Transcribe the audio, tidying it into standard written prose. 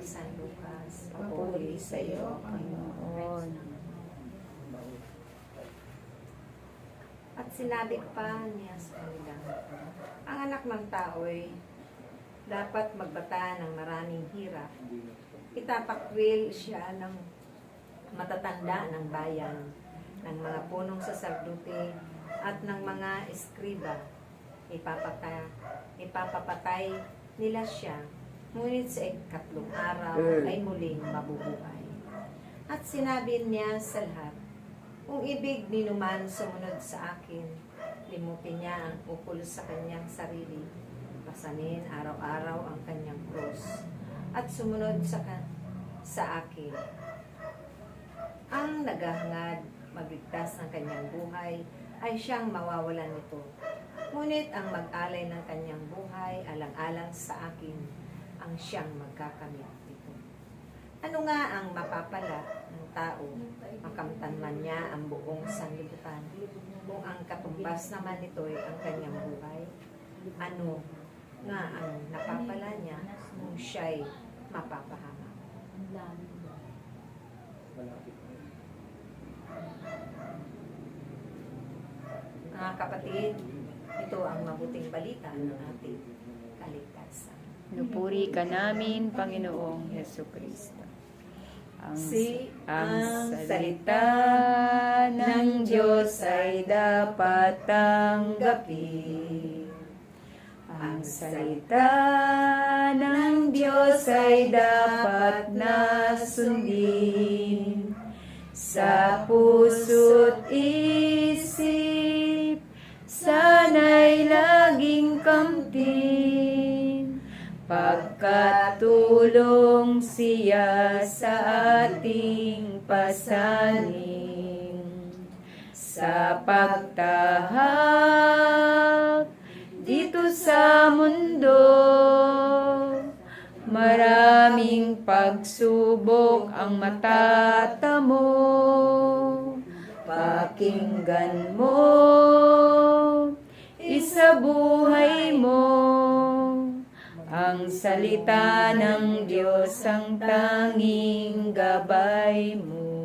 San Lucas. Papuri sa iyo, Panginoon. At sinabi pa niya sa kanila, ang anak ng tao'y dapat magbata ng maraming hirap. Itapakwil siya ng matatanda ng bayan, ng mga punong saserdote at ng mga eskriba. Ipapapatay nila siya, ngunit sa ikatlong araw ay muling mabubuhay. At sinabi niya sa lahat, kung ibig ninuman sumunod sa akin, limutin niya ang ukol sa kanyang sarili, pasanin araw-araw ang kanyang krus, at sumunod sa akin. Ang naghahangad magligtas ng kanyang buhay ay siyang mawawalan nito. Ngunit ang mag-alay ng kanyang buhay alang-alang sa akin ang siyang magkakamit nito. Ano nga ang mapapala ng tao, makamtan man niya ang buong sanlibutan, kung ang katumbas naman nito'y ang kanyang buhay? Ano nga ang napapala niya kung siya'y mapapahamak? Mga kapatid, ito ang mabuting balita ng ating kaligtasan. Pinupuri ka namin, Panginoong Hesukristo. Ang salita ng Diyos ay dapat tanggapin. Ang salita ng Diyos ay dapat nasundin. Sa puso't isip, sana'y laging kamtin. Pagkatulong siya sa ating pasaning. Sa pagtahak dito sa mundo, maraming pagsubok ang matatamo. Pakinggan mo, isabuhay mo, ang salita ng Diyos ang tanging gabay mo.